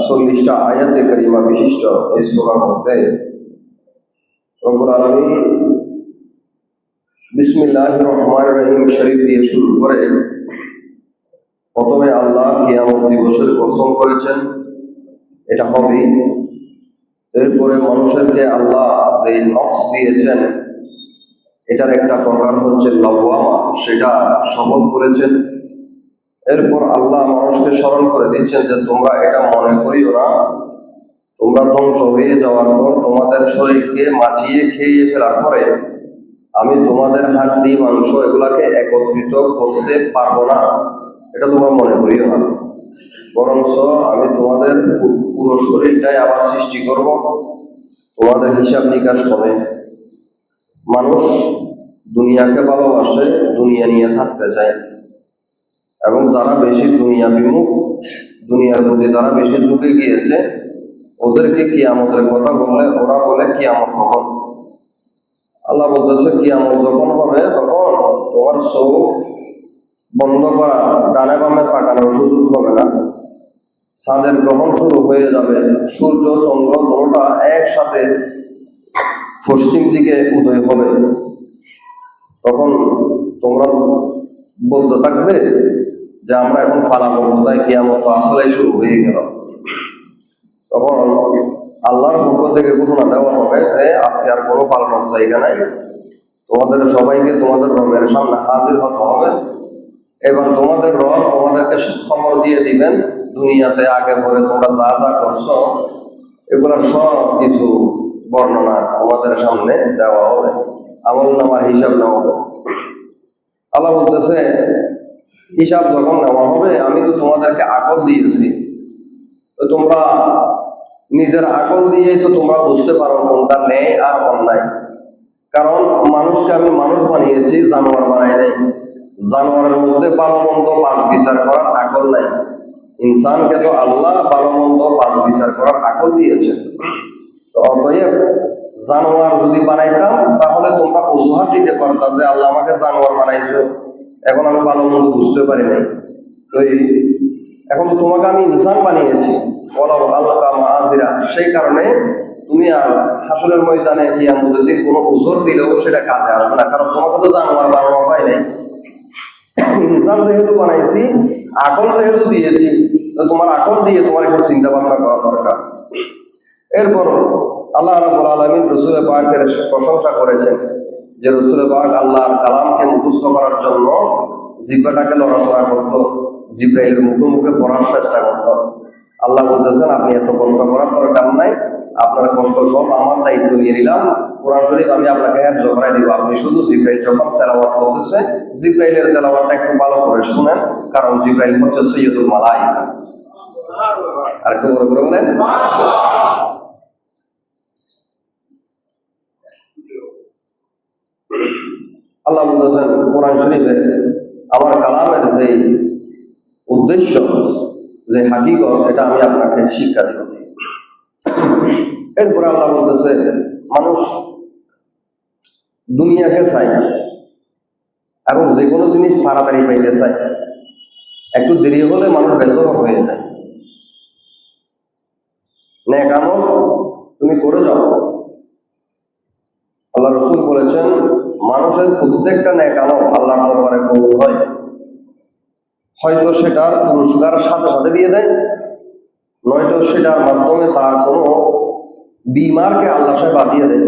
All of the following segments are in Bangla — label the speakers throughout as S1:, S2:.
S1: 48টা আয়াতে কারিমা বিশিষ্ট এই সূরার মধ্যে রব্বুল আলামিন বিসমিল্লাহির রহমানির রহিম শরীফ দিয়ে শুরু করে প্রথমে আল্লাহ কিয়ামত দিবসের কসম করেছেন, এটা হবে। এরপরে মানুষেরকে আল্লাহ যে নফস দিয়েছেন এটার একটা প্রকার হচ্ছে লাওয়ামা, সেটা শপথ করেছেন। এরপর আল্লাহ মানুষকে স্মরণ করে দিচ্ছেন যে তোমরা এটা মনে করিও না, তোমরা ধ্বংস হয়ে যাওয়ার পর তোমাদের শরীরকে মাটিয়ে খেয়ে ফেলার পরে আমি তোমাদের হাড্ডি মাংস এগুলাকে একত্রিত করতে পারবো না, এটা তোমরা মনে করিও না। বরঞ্চ আমি তোমাদের পুরো শরীরটাই আবার সৃষ্টি করব, তোমাদের হিসাব নিকাশ হবে। মানুষ দুনিয়াকে ভালোবাসে, দুনিয়া নিয়ে থাকতে চায়, এবং যারা বেশি দুনিয়া বিমুখ, দুনিয়ার প্রতি যারা বেশি ঝুঁকে গিয়েছে, ওদেরকে কিয়ামতের কথা বললে ওরা বলে কিয়ামত কখন। আল্লাহ বলতেছে কিয়ামত যখন হবে তখন তোমার চোখ বন্ধ করা, ডানে বামে তাকানোর সুযোগ হবে না, চাঁদের গ্রহণ শুরু হয়ে যাবে, সূর্য চন্দ্র দুটোটা একসাথে পশ্চিম দিকে উদয় হবে। তখন তোমরা বলতে থাকবে যে আমরা এখন ফালানো কোথায়, কিয়ামত আসলে শুরু হয়ে গেল। তখন আল্লাহর পক্ষ থেকে ঘোষণা দেওয়া হবে যে আজকে আর কোনো পালানোর জায়গা নাই, তোমাদের সবাইকে তোমাদের রবের সামনে হাজির হতে হবে। এবার তোমাদের রব তোমাদেরকে খবর দিয়ে দিবেন, দুনিয়াতে আগে পরে তোমরা যা যা করছো এগুলোর সব কিছু বর্ণনা তোমাদের সামনে দেওয়া হবে, আমল নামার হিসাব নেওয়া হবে। আল্লাহ বলতেছে হিসাব যখন নেওয়া হবে আমি তো তোমাদেরকে আকল দিয়েছি, তো তোমরা নিজের আকল দিয়েই তো তোমরা বুঝতে পারো কোনটা ন্যায় আর অন্যায়। কারণ মানুষকে আমি মানুষ বানিয়েছি, জানোয়ার বানাই নাই। জানোয়ারের মধ্যে ভালো মন্দ পাঁচ বিচার করার আকল নাই, ইনসানকে তো আল্লাহ ভালো মন্দ পাঁচ বিচার করার আকল দিয়েছে। তো অতএব জানোয়ার যদি বানাইতাম তাহলে তোমরা অজুহাত দিতে পারতা যে আল্লাহ আমাকে জানোয়ার বানাইছো, এখন আমি ভালো মন্দ বুঝতে পারি নাই। তো এখন তো তোমাকে আমি ইনসান বানিয়েছি, সেই কারণে তুমি আর হাসরের ময়দানে কিয়ামতের দিন কোনো উজর দিলেও সেটা কাজে আসবে না, কারণ তোমাকে তো জানোয়ার বানানো হয় নাই। ইনসান যেহেতু বানাইছি, আকল যেহেতু দিয়েছি, তো তোমার আকল দিয়ে তোমার একটু চিন্তা ভাবনা করা দরকার। এরপর আল্লাহ রাব্বুল আলামিন রাসূল পাকের প্রশংসা করেছেন যে রাসূল পাক আল্লাহর কালামকে মুখস্থ করার জন্য জিহ্বাটাকে লড়াচড়া করত, জিবরাইলের মুখে মুখে পড়ার চেষ্টা করত। আল্লাহ বলতেছেন আপনি এত কষ্ট করার দরকার নাই, আপনার কষ্ট সব আমার দায়িত্ব নিয়ে নিলাম, কোরআন শরীফ আমি আপনাকে হেফজ করাই দিব। আপনি শুধু জিবরাইল যখন তেলাওয়াত করতেছে জিবরাইলের তেলাওয়াতটা একটু ভালো করে শুনেন, কারণ জিবরাইল হচ্ছে সৈয়দুল মালাইকা। আর একটু বড় করে বলেন। আল্লাহ বলতেছেন কোরআন শরীফে আমার কালামের যে উদ্দেশ্য, যে হাকিকত, এটা আমি আপনাকে শিক্ষা দিব। এরপরে আল্লাহ বলতেছে মানুষ দুনিয়াকে চায় এবং যে কোনো জিনিস তাড়াতাড়ি পাইতে চায়, একটু দেরি হলে মানুষ বেজবর হয়ে যায়। নেক আমল তুমি করে যাও। আল্লাহ রাসূল বলেছেন মানুষের প্রত্যেকটা নেক আমল আল্লাহর দরবারে কবুল হয়, হয়তো সেটার পুরস্কার সাথে সাথে দিয়ে দেয়, নয়তো সেটার মাধ্যমে তার কোনো বিমারকে আল্লাহ সাহেব দিয়ে দেয়,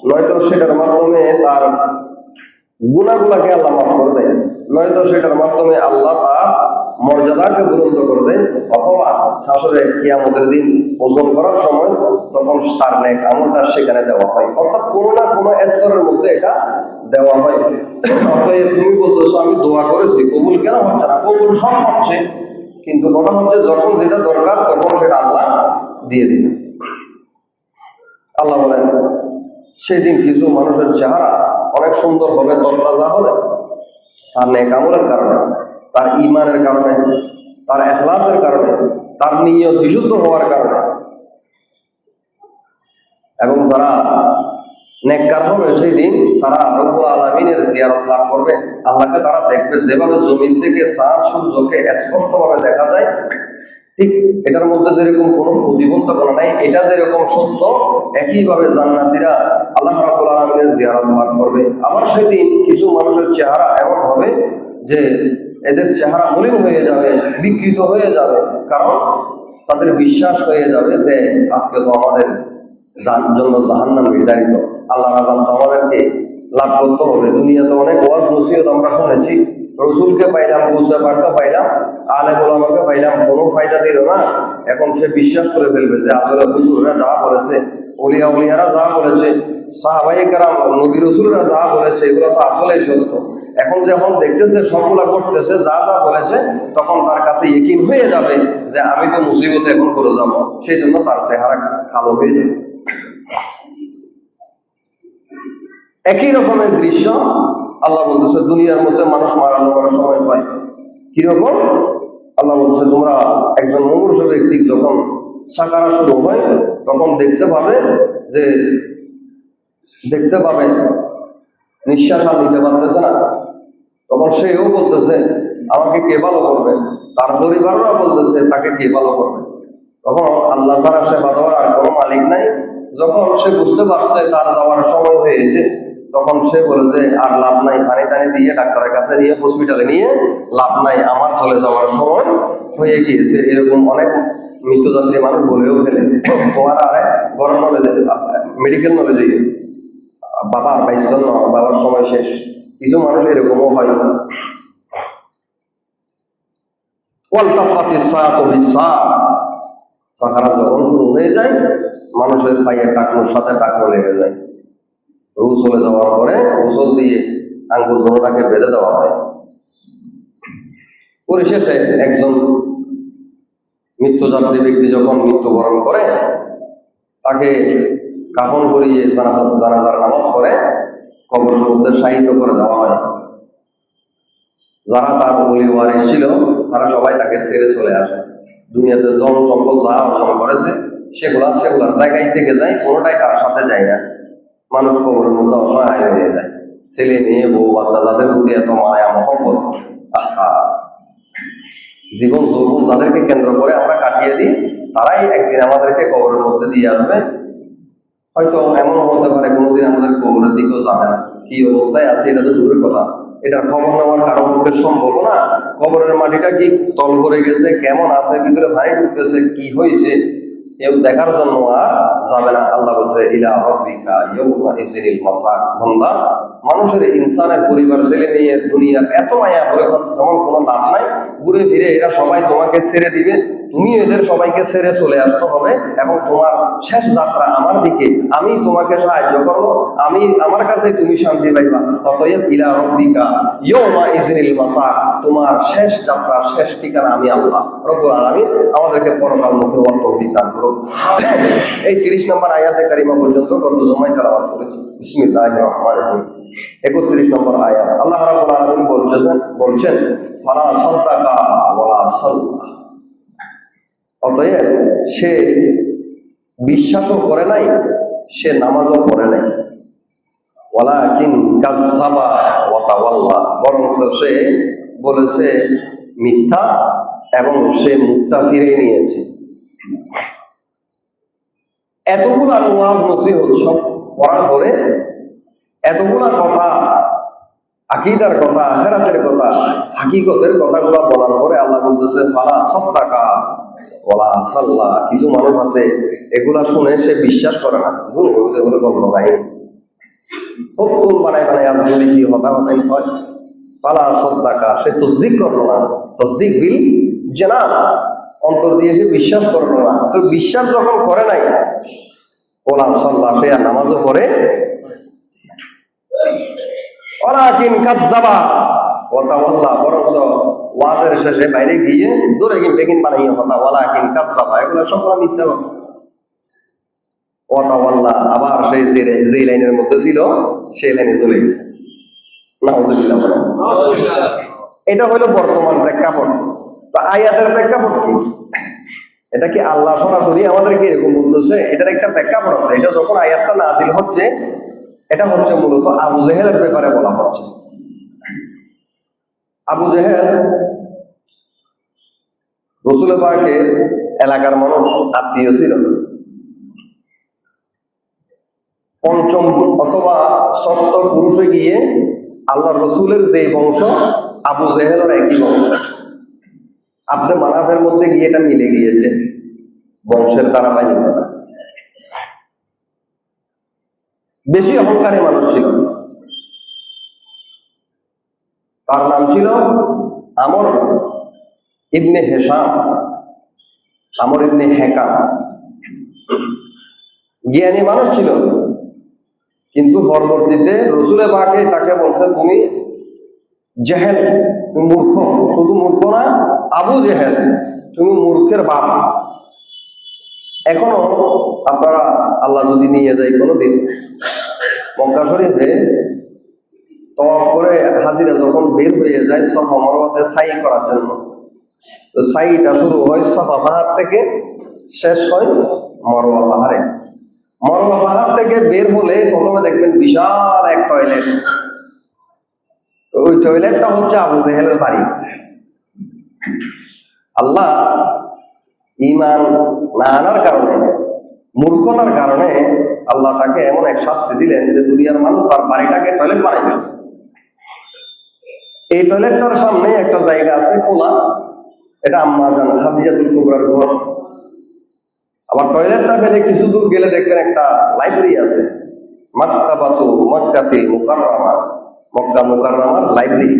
S1: নয়তো সেটার মাধ্যমে তার গুনাহগুলাকে আল্লাহ মাফ করে দেয়, নয়তো সেটার মাধ্যমে আল্লাহ তার মর্যাদাকে বুলন্দ করে দেয়, অথবা হাসরে কিয়ামতের দিন ওজন করার সময় তখন তার নেক আমলটা সেখানে দেওয়া হয়। অর্থাৎ কোনো না কোনো স্তরের মধ্যে এটা দেওয়া হয়। অতএব তুমি বলতেছো আমি দোয়া করেছি, কবুল কেন হচ্ছে না? কবুল সব হচ্ছে, কিন্তু কথা হচ্ছে যখন যেটা দরকার তখন সেটা আল্লাহ দিয়ে দিবেন। আল্লাহ বলেন সেদিন কিছু মানুষের চেহারা অনেক সুন্দর হবে, তরতাজা হবে, তার নেক আমলের কারণে, তার ঈমানের কারণে, তার ইখলাসের কারণে, তার নিয়ত বিশুদ্ধ হওয়ার কারণে। এবং যারা নেককার হবে সেই দিন তারা রব্বুল আলামিনের জিয়ারত লাভ করবে, আল্লাহকে তারা দেখবে। যেভাবে জমিন থেকে চাঁদ সূর্যকে স্পষ্টভাবে দেখা যায় ঠিক এটার মধ্যে যেরকম কোনো প্রতিবন্ধকতা নাই, এটা যেরকম সত্য, একইভাবে জান্নাতীরা আল্লাহ রাব্বুল আলামিনের জিয়ারত পার করবে। আবার সেদিন কিছু মানুষের চেহারা এমন হবে যে এদের চেহারা মলিন হয়ে যাবে, বিকৃত হয়ে যাবে, কারণ তাদের বিশ্বাস হয়ে যাবে যে আজকে তো আমাদের জন্য জাহান্নাম নির্ধারিত, আল্লাহর আযাব তো আমাদেরকে লাভ করতে হবে। দুনিয়াতে অনেক ওয়াজ নসিহত আমরা শুনেছি, রসুলকে পাইলাম, গোসে পাককে পাইলাম, আলেম ওলামাকে পাইলাম, কোনো ফায়দা দিল না। এখন সে বিশ্বাস করে ফেলবে যে আসলে হুজুররা যা বলেছে, ওলিয়া উলিয়ারা যা বলেছে, সাহাবায়ে কেরাম, নবী রসুলরা যা বলেছে, এগুলো তো আসলেই সত্য। এখন যখন দেখতেছে সবগুলা করতেছে যা যা বলেছে, তখন তার কাছে ইকিন হয়ে যাবে যে আমি তো মুসিবতে এখন করে যাবো, সেই জন্য তার চেহারা কালো হয়ে যাবে। একই রকমের দৃশ্য আল্লাহ বলতেছে দুনিয়ার মধ্যে মানুষ মারা যাওয়ার সময় হয় কিরকম। আল্লাহ বলছে তোমরা একজন মুমূর্ষু ব্যক্তি যখন সাকারা শুরু হয় তখন দেখতে পাবে নিঃশ্বাস আর নিতে পারতেছে না, তখন সেও বলতেছে আমাকে কে ভালো করবে, তার পরিবাররা বলতেছে তাকে কে ভালো করবে। তখন আল্লাহ ছাড়া সে বাঁধাবার আর কোনো মালিক নাই। যখন সে বুঝতে পারছে তার যাওয়ার সময় হয়েছে, তখন সে বলে যে আর লাভ নাই, পানি টানি দিয়ে ডাক্তারের কাছে নিয়ে হসপিটালে নিয়ে লাভ নাই, আমার চলে যাওয়ার সময় হয়ে গিয়েছে। এরকম অনেক মৃত্যুযাত্রী মানুষ বলেও ফেলে তোমার আরে বড় নলেজে, মেডিকেল নলেজে বাবা আর 22 জন বাবার সময় শেষ। কিছু মানুষ এরকমও হয়। সাহারা যখন শুরু হয়ে যায়, মানুষের পায়ের টাকনোর সাথে টাকনো লেগে যায়। রু চলে যাওয়ার পরে গোসল দিয়ে আঙ্গুল দোনোটাকে বেঁধে দেওয়া হয়। পরিশেষে একজন মৃত্যুযাত্রী ব্যক্তি যখন মৃত্যুবরণ করে, তাকে কাফন করিয়ে জানাজার নামাজ পড়ে কবরের মধ্যে শায়িত করে দেওয়া হয়। যারা তার ওলি ওয়ারিস ছিল তারা সবাই তাকে ছেড়ে চলে আসে। দুনিয়াতে ধন সম্পদ যা অর্জন করেছে সেগুলার জায়গায় থেকে যায়, কোনোটাই তার সাথে যায় না। মানুষ কবরের মধ্যে অসহায় হয়ে যায়। ছেলে মেয়ে বউ বাচ্চা যাদের প্রতি এত মায়া মহব্বত, জীবন যৌবন যাদেরকে কেন্দ্র করে আমরা কাটিয়ে দিই, তারাই একদিন আমাদেরকে কবরের মধ্যে দিয়ে আসবে। হয়তো এমন হতে পারে কোনোদিন আমাদের কবরের দিকেও যাবে না। কি অবস্থায় আছে এটা তো দূরের কথা, এটার খবর নেওয়ার কারো পক্ষে সম্ভব না। কবরের মাটিটা কি স্থল ভরে গেছে, কেমন আছে, ভিতরে ভারী ঢুকতেছে, কি হয়েছে, কেউ দেখার জন্য আর যাবে না। আল্লাহ বলছে ইলা রাব্বিকা ইয়াউমা ইযিনিল মাসাক। বান্দা, মানুষের ইনসানের পরিবার ছেলে মেয়ের দুনিয়ার এত মায়া করে তখন কোনো লাভ নাই। ঘুরে ফিরে এরা সবাই তোমাকে ছেড়ে দিবে, তুমি এদের সবাইকে ছেড়ে চলে আসতে হবে এবং তোমার শেষ যাত্রা আমার দিকে, আমি তোমাকে সাহায্য করবো, আমার কাছে তুমি শান্তি পাইবা। অতএব ইলা রাব্বিকা ইয়াউমা ইযিনিল মাসাক, তোমার শেষ যাত্রা, শেষ ঠিকানা আমি আল্লাহ রব্বুল আলামিন। আমাদেরকে পরকালমুখী হওয়ার তৌফিক দান করুন। এই 30 নম্বর আয়াতে কারিমা পর্যন্ত গত জুমায় তেলাওয়াত করেছি। বিসমিল্লাহির রহমানির রহিম। 31 নম্বর আয়াত আল্লাহ রাব্বুল আলামিন বলছেন ফালা সাদ্দাকা ওয়ালা সাল্লা। অতএব সে বিশ্বাসও করে নাই, সে নামাজও পড়ে নাই। ওয়ালাকিন কাযযাবা ওয়া তাওয়াল্লা, বরং সে বলেছে মিথ্যা এবং সে মুখটা ফিরিয়ে নিয়েছে। এতগুলা ওয়াজ নসিহত সব পড়ার পরে, এতগুলা কথা, আকীদার কথা, আখিরাতের কথা, হাকিকতের কথাগুলো বলার পরে আল্লাহ বলতেছে ফালা সাদ্দাকা ওয়ালা সাল্লা। কিছু মানুষ আছে এগুলা শুনে সে বিশ্বাস করে না, দূর এগুলো গল্প কাহিনী, নতুন বানায় আজগুলি কি হতাহতাই হয়। ফালা সাদ্দাকা, সে তসদিক করলো না, তসদিক বিল জানান, অন্তর দিয়ে সে বিশ্বাস করলো না। তো বিশ্বাস যখন করে নাই, ওলা সাল্লা, সে আর নামাজও পড়ে। ওয়ালাকিন কাযযাবা ওয়া তাওয়াল্লা, বরঞ্চ ওয়াজের শেষে বাইরে গিয়ে দূরে বেগিন বানাইয়া কথা ওয়ালাকিন কাযযাবা, এগুলো সব মিথ্যা কথা। ওয়া তাওয়াল্লা, আবার সেই যে লাইনের মধ্যে ছিল সেই লাইনে চলে গেছে। নাউযুবিল্লাহ। এটা হলো বর্তমান প্রেক্ষাপট। তো আয়াতের প্রেক্ষাপট কি? এটা কি আল্লাহ সরাসরি আমাদেরকে এরকম বলতেছে? এটার একটা প্রেক্ষাপট আছে। এটা যখন আয়াতটা নাযিল হচ্ছে, এটা হচ্ছে মূলত আবু জেহেলের ব্যাপারে বলা হচ্ছে। আবু জেহেল রসুল পাকের এলাকার মানুষ আত্মীয় ছিল। পঞ্চম অথবা ষষ্ঠ পুরুষে গিয়ে আল্লাহ রসুলের যে বংশ আবু জেহেলের একই বংশ। আব্দে মানাফের মধ্যে গিয়ে এটা মিলে গিয়েছে বংশের ধারাবাহিকতা। বেশি অহংকারী মানুষ ছিল। তার নাম ছিল আমর ইবনে হেশাম, আমর ইবনে হেকাম। জ্ঞানী মানুষ ছিল, কিন্তু পরবর্তীতে রসুলে পাকে তাকে বলছে তুমি জেহেল, তুমি মূর্খ। শুধু মূর্খ না, আবু জেহেল, তুমি মূর্খের বাপ। এখনো আপনারা আল্লাহ যদি নিয়ে যায় কোনোদিন মক্কা শরীফে তওয়াফ করে হাজিরা যখন বের হয়ে যায় সফা মারওয়াতে সাই করার জন্য, তো সাইটা শুরু হয় সফা পাহাড় থেকে, শেষ হয় মারওয়া পাহাড়ে। মারওয়া পাহাড় থেকে বের হলে প্রথমে দেখবেন বিশাল এক টয়লেট। ওই টয়লেটটা হচ্ছে আবু জেহেলের বাড়ি। আল্লাহ ঈমান না আনার কারণে, মূর্খতার কারণে আল্লাহ তাকে এমন এক শাস্তি দিলেন যে দুনিয়ার মানুষ তার বাড়িটাকে টয়লেট বানাই ফেলছে। এই টয়লেটটার সামনে একটা জায়গা আছে খোলা, এটা আম্মা জান খাদিজাতুল কুবরার ঘর। আবার টয়লেটটা ফেলে কিছু দূর গেলে দেখবেন একটা লাইব্রেরি আছে, মাকতাবাতু মক্কাতিল মুকাররামা, মক্কা মুকাররামার লাইব্রেরি।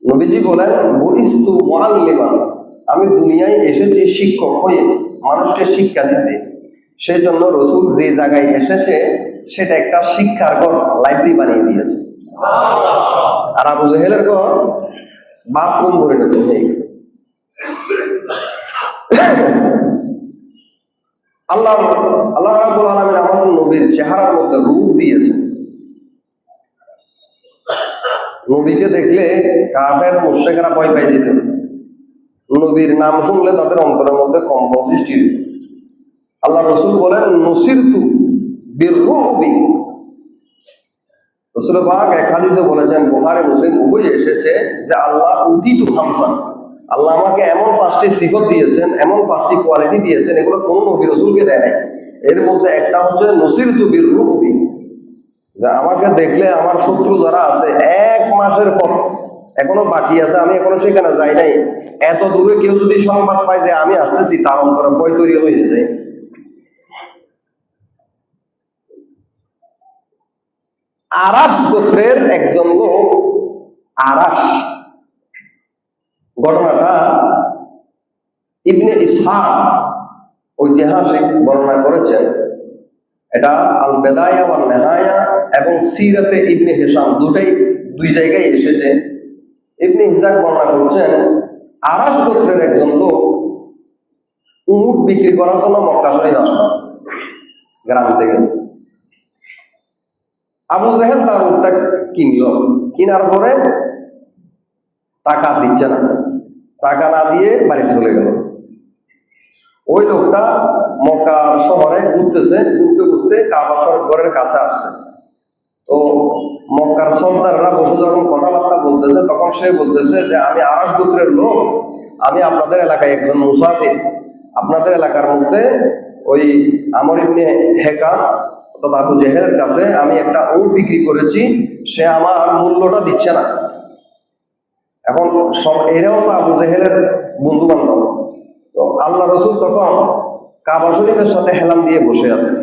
S1: নবীজি বলেন বুইস্তু মুআল্লিমান, আমি দুনিয়ায় এসেছি শিক্ষক হয়ে, মানুষকে শিক্ষা দিতে। সেই জন্য রসুল যে জায়গায় এসেছে সেটা একটা শিক্ষার ঘর, লাইব্রেরি বানিয়ে দিয়েছে। আর আবু জেহেলের ঘর বাথরুম পরিণত হয়ে গেল। আল্লাহ রাব্বুল আলামিন আমাদের নবীর চেহারার মধ্যে রূপ দিয়েছেন। নবীকে দেখলে কাফের মুশরিকরা ভয় পাই যেত। নবীর নাম শুনলে তাদের অন্তরের মধ্যে কম্পন সৃষ্টি হইত। আল্লাহ রসুল বলেন নুসিরতু বিররুবি। রসুল পাক এক হাদিসে বলেছেন, বুখারী মুসলিম উভয় এসেছে যে আল্লাহ উতিতু খামসান, আল্লাহ আমাকে এমন পাঁচটি সিফত দিয়েছেন, এমন পাঁচটি কোয়ালিটি দিয়েছেন, এগুলো কোন নবী রসুলকে দেয় নাই। এর মধ্যে একটা হচ্ছে নুসিরতু বিররুবি, যে আমাকে দেখলে আমার শত্রু যারা আছে 1 মাসের পথ এখনো বাকি আছে, আমি এখনো সেখানে যাই নাই, এত দূরে কেউ যদি সংবাদ পায় যে আমি আসতেছি, তার অন্তরে ভয় তৈরি হয়ে যায়। আরাস গোত্রের একজন লোক, আরাস, ঘটনাটা ইবনে ইসহাক ঐতিহাসিক বর্ণনা করেছেন। এটা আল বেদায়া ওয়ান নেহায়া এবং সিরাতে ইবনে হিশাম দুই জায়গায় এসেছে। ইবনে ইসহাক বর্ণনা করছেন আরাস গোত্রের একজন লোক উট বিক্রি করার জন্য মক্কা শরীফ আসলো গ্রাম থেকে। আবু জেহেল তার উটটা কিনলো, কিনার পরে টাকা দিচ্ছে না, টাকা না দিয়ে বাড়ি চলে গেল। ওই লোকটা মক্কার শহরে ঘুরতেছে, ঘুরতে ঘুরতে কাবা শরীফ ঘরের কাছে আসছে। তো মক্কার সর্দাররা বসে যখন কথাবার্তা বলতেছে, তখন সে বলতেছে যে আমি আরাস গোত্রের লোক, আমি আপনাদের এলাকায় একজন মুসাফির, আপনাদের এলাকার মধ্যে ওই আমর ইবনে হেকাম অর্থাৎ আবু জেহেলের কাছে আমি একটা উট বিক্রি করেছি, সে আমার মূল্যটা দিচ্ছে না। এখন এরাও তো আবু জেহেলের বন্ধু বান্ধব। তো আল্লাহ রসুল তখন কাবা শরীফের সাথে হেলাম দিয়ে বসে আছেন।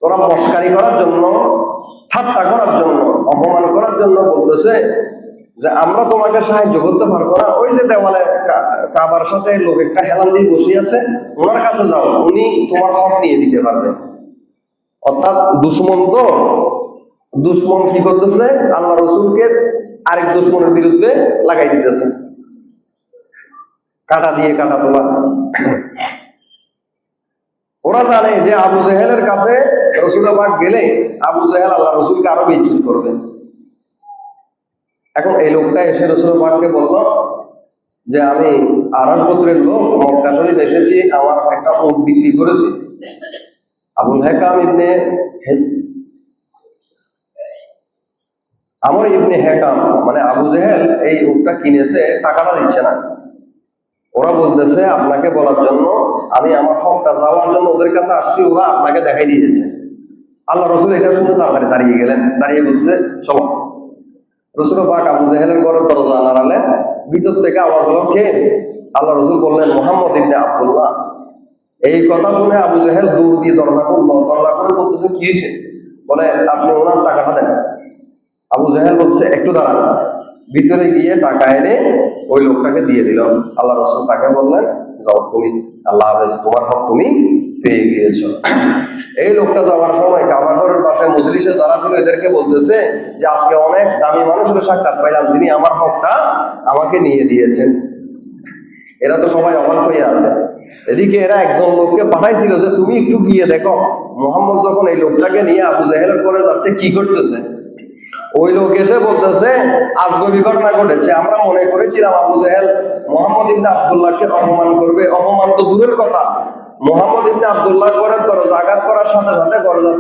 S1: তোরা মস্কারি করার জন্য, ঠাট্টা করার জন্য, অপমান করার জন্য বলতেছে যে আমরা তোমাকে সাহায্য করতে পারবো না। ওই যে দেওয়ালে কাবার সাথে লোক একটা হেলাম দিয়ে বসে আছে, ওনার কাছে যাও, উনি তোমার হক নিয়ে দিতে পারবে। অর্থাৎ দুশ্মন তো, দুশ্মন কি করতেছে, আল্লাহ রসুলকে আরেক দুশ্মনের বিরুদ্ধে লাগাই দিতেছে, কাটা দিয়ে কাটা তোলা। ওরা জানে যে আবু জেহেলের কাছে রসুল পাক গেলে আবু জেহেল আল্লাহ রসুলকে আরো বিচ্যুত করবে। এখন এই লোকটা এসে রসুল পাককে বলল যে আমি আরাস গোত্রের লোক, মক্কা শরীফ এসেছি, আমার একটা উট বিক্রি করেছি। আবুল হেকাম ইবনে আমর ইবনে হেকাম মানে আবু জেহেল এই উটটা কিনেছে, টাকাটা দিচ্ছে না। ওরা বলতেছে আপনাকে বলার জন্য, আমি আমার হকটা চাওয়ার জন্য ওদের কাছে আসছি, ওরা আপনাকে দেখাই দিয়েছে। আল্লাহ রসুল এটা শুনে তাড়াতাড়ি দাঁড়িয়ে গেলেন, দাঁড়িয়ে বলছে চলো। রসুল পাক আবু জাহেলের ঘরের দরজা নাড়ালেন, ভিতর থেকে আওয়াজ হলো কে? আল্লাহ রসুল বললেন মুহাম্মদ ইবনে আব্দুল্লাহ। এই কথা শুনে আবু জাহেল দৌড় দিয়ে দরজা করলো, দরজা করে বলতেছে কি হয়েছে? বলে আপনি ওনার টাকাটা দেন। আবু জাহেল বলছে একটু দাঁড়ান, ভিতরে গিয়ে টাকা এনে ওই লোকটাকে দিয়ে দিল। আল্লাহ রসুল তাকে বললেন যাও তুমি, আল্লাহ হাফেজ, তোমার হক তুমি পেয়ে গিয়েছ। এই লোকটা যাওয়ার সময় কাবা ঘরের পাশে মজলিসে যারা ছিল এদেরকে বলতেছে যে আজকে অনেক দামি মানুষের সাক্ষাৎ পাইলাম যিনি আমার হকটা আমাকে নিয়ে দিয়েছেন। এরা তো সবাই অবাক হয়ে আছে। এদিকে এরা একজন লোককে পাঠাইছিল যে তুমি একটু গিয়ে দেখো মুহাম্মদ যখন এই লোকটাকে নিয়ে আবু জাহেলের করে যাচ্ছে কি করতেছে। ওই লোক এসে বলতেছে আজগবি ঘটনা ঘটেছে, আমরা মনে করেছিলাম আবু জাহেল মুহাম্মদ ইবনে আব্দুল্লাহকে অপমান করবে। অপমান তো দূরের কথা, মুহাম্মদ ইবনে আব্দুল্লাহ করে দরজা আঘাত করার সাথে সাথে দরজা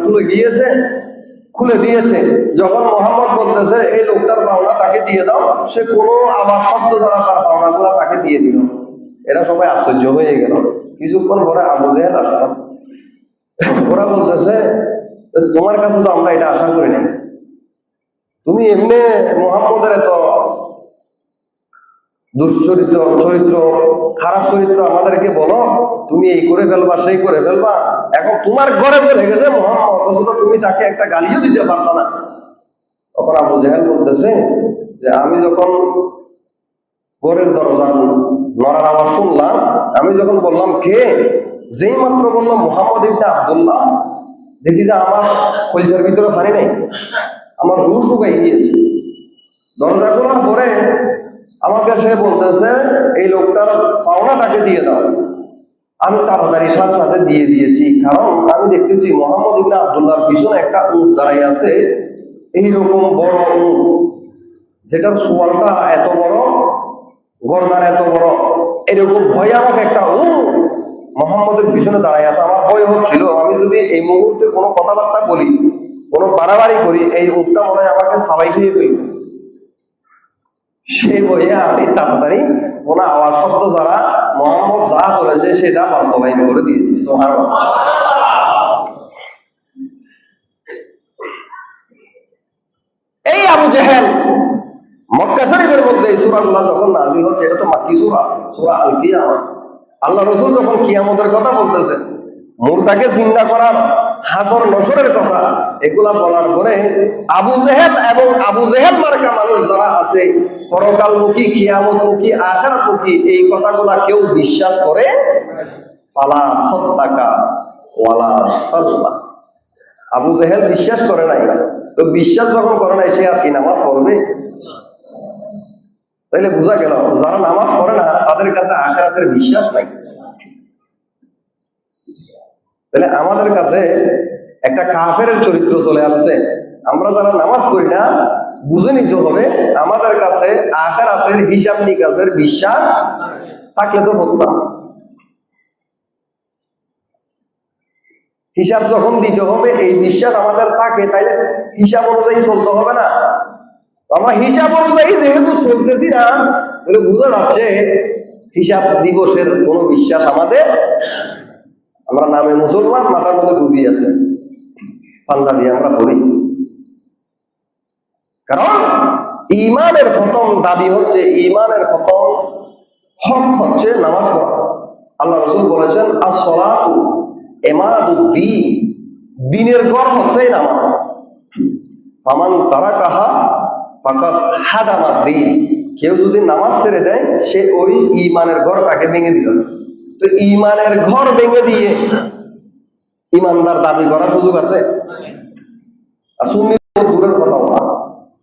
S1: খুলে দিয়েছে। যখন মুহাম্মদ বলতেছে এই লোকটার পাওনা তাকে দিয়ে দাও, সে কোনো আবার শব্দ ছাড়া তার পাওনাগুলো তাকে দিয়ে দিল। এরা সবাই আশ্চর্য হয়ে গেল। কিছুক্ষণ পরে আবু জাহেল আসলো, ওরা বলতেছে তোমার কাছে তো আমরা এটা আশা করি নাই, তুমি এমনি মুহাম্মদের এত চরিত্র খারাপ চরিত্র আমাদেরকে বলো, তুমি এই করে ফেলবা সেই করে ফেলবা, এখন তোমার ঘরে চলে গেছে মুহাম্মদ, অথচ তুমি তাকে একটা গালিও দিতে পারবা না। তখন আবু জাহেল বলতেছে যে আমি যখন ঘরের দরজার নড়ার আওয়াজ শুনলাম, আমি যখন বললাম কে, যেই মাত্র বললাম মুহাম্মদ ইবনে আব্দুল্লাহ, দেখি যে আমার কলিজার ভিতরে পানি নেই, আমার রূহ শুকাই গিয়েছে। দরজা খোলার পরে আমাকে সে বলতেছে এই লোকটার পাওনা তাকে দিয়ে দাও। আমি তাড়াতাড়ি সাথে সাথে দিয়ে দিয়েছি, কারণ আমি দেখতেছি মুহাম্মদ ইবনে আব্দুল্লাহর পিছনে একটা উট দাঁড়াই আছে, এইরকম বড় উট, যেটার সোয়ালটা এত বড়, গর্দান এত বড়, এরকম ভয়ানক একটা উট মুহাম্মদের পিছনে দাঁড়াই আছে। আমার ভয় হচ্ছিল আমি যদি এই মুহূর্তে কোনো কথাবার্তা বলি, কোনো বাড়াবাড়ি করি, এই উটটা মনে হয় আমাকে সবাই খেয়ে ফেলবে। সেই বইয়ে আমি তাড়াতাড়ি কোনো আওয়াজ শব্দ ছাড়া মুহাম্মদ যা বলেছে সেটা বাস্তবায়ন করে দিয়েছি। সুবহানাল্লাহ। এই আবু জাহেল মক্কা শরীফের মধ্যে এই সূরাগুলো যখন নাযিল হচ্ছে, এটা তো মাক্কি সূরা, সূরা আল কিয়ামা। আল্লাহ রাসূল যখন কিয়ামতের কথা বলতেছে, মুরদাকে জিন্দা করার, হাসর নসরের কথা, এগুলা বলার পরে আবু জাহেল এবং আবু জাহেল মার্কা মানুষ যারা আছে, পরকালমুখী, কিয়ামতমুখী, আখিরাতমুখী, এই কথাগুলা কেউ বিশ্বাস করে ফালা সাদ্দাকা ওয়ালা সাল্লা। আবু জাহেল বিশ্বাস করে নাই, তো বিশ্বাস যখন করে নাই সে আর কি নামাজ পড়বে? তাইলে বোঝা গেল যারা নামাজ পড়ে না তাদের কাছে আখিরাতের বিশ্বাস নাই। তাহলে আমাদের কাছে একটা কাফেরের চরিত্র চলে আসছে। আমরা যারা নামাজ পড়ি না বুঝে নিতে হবে আমাদের কাছে আখিরাতের হিসাব নিকাশের বিশ্বাস থাকলে তো পড়তাম। হিসাব যখন দিতে হবে এই বিশ্বাস আমাদের থাকে, তাইলে হিসাব অনুযায়ী চলতে হবে না। আমরা হিসাব অনুযায়ী যেহেতু চলতেছি না, তাহলে বোঝা যাচ্ছে হিসাব দিবসের কোনো বিশ্বাস আমাদের। আমরা নামে মুসলমান, মাথার মধ্যে ডুবি আছে, পাঞ্জাবি আমরা পড়ি। কারণ ইমানের প্রথম দাবি হচ্ছে, ইমানের প্রথম হক হচ্ছে নামাজ পড়া। আল্লাহ রাসূল বলেছেন আস-সালাতু ইমাদুদ্দিন, দ্বীনের ঘর হচ্ছে নামাজ। ফামান তারাকাহা ফাকাদ হাদামাদ-দ্বীন, কেউ যদি নামাজ ছেড়ে দেয় সে ওই ইমানের ঘরটাকে ভেঙে দিল। তো ইমানের ঘর ভেঙে দিয়ে ইমানদার দাবি করার সুযোগ আছে? আর সুন্নি দূরের কথা বলা,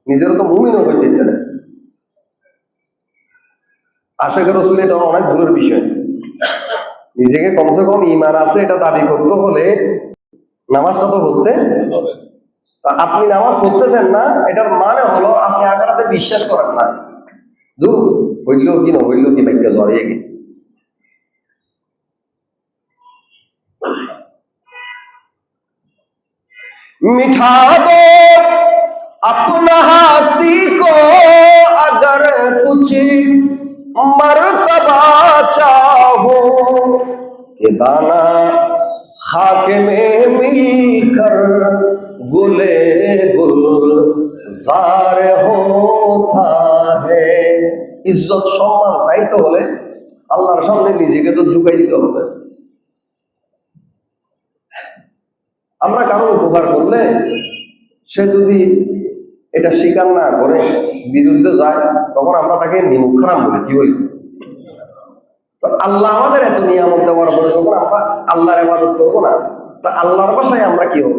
S1: নিজেরও তো মুমিনও হইতে পারে। আশিক রাসূল এটা অনেক দূরের বিষয়। নিজেকে কমসে কম ইমান আছে এটা দাবি করতে হলে নামাজটা তো পড়তে হবে। আপনি নামাজ পড়তেছেন না, এটার মানে হলো আপনি আখিরাতে বিশ্বাস করেন না। দূর হইল কি না হইল কি ভাগ্য জড়িয়ে গেল। मिठा दो अपना हस्ती को अगर कुछ मर्तबा चाहो कि दाना खाक में मिलकर गुले गुलजार होता है। ইজ্জত সম্মান চাইতে হলে আল্লাহর সামনে নিজেকে তো ঝুঁকাই দিতে হবে। আমরা কারো উপকার করলে সে যদি এটা স্বীকার না করে বিরুদ্ধে যায়, তখন আমরা তাকে নিমুখারাম বলি, কি বলি? তো আল্লাহ আমাদের এত নিয়ামত দেওয়ার পরে যখন আমরা আল্লাহর ইবাদত করবো না, তা আল্লাহর ভাষায় আমরা কি হব?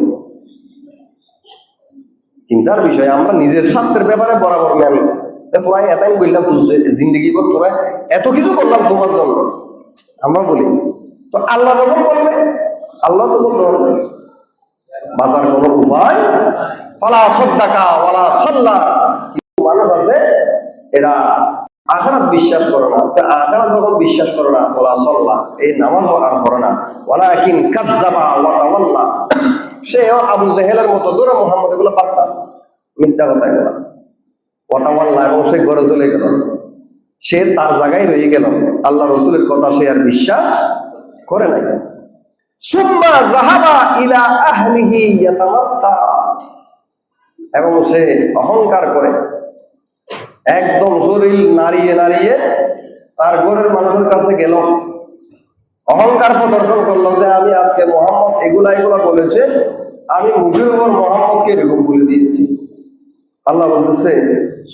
S1: চিন্তার বিষয়। আমরা নিজের স্বার্থের ব্যাপারে বরাবর মানি, তোরা এতই বললাম তোর জিন্দগি পর, তোরা এত কিছু করলাম তোমার জন্য, আমরা বলি। তো আল্লাহ যখন বলবে, আল্লাহ তো বলতে পারবে বাঁচার কোন উপায় ফালা সাদ্দাকা ওয়ালা সাল্লা। কিছু মানুষ আছে এরা আখিরাত বিশ্বাস করে না, তো আখিরাত যখন বিশ্বাস করে না, ওয়ালা সাল্লা এই নামাজও আর পড়ে না, ওয়ালাকিন কাযযাবা ওয়া তাওয়াল্লা। সেও আবু জেহেলের মতো ধরে মুহাম্মদ এগুলো পারতাম, মিথ্যা কথা এগুলো, ওয়া তাওয়াল্লা, এবং সে ঘরে চলে গেল, সে তার জায়গায় রয়ে গেল, আল্লাহ রসুলের কথা সে আর বিশ্বাস করে নাই। সুম্মা যাহাবা ইলা আহলিহি ইয়াতামাত্তা, এবং সে অহংকার করে একদম শরীর নাড়িয়ে নাড়িয়ে তার ঘরের মানুষের কাছে গেল, অহংকার প্রদর্শন করলো যে আমি আজকে মুহাম্মদ এগুলা বলেছে, আমি মুখের উপর মুহাম্মদকে এরকম বলে দিয়েছি। আল্লাহ বলতেছে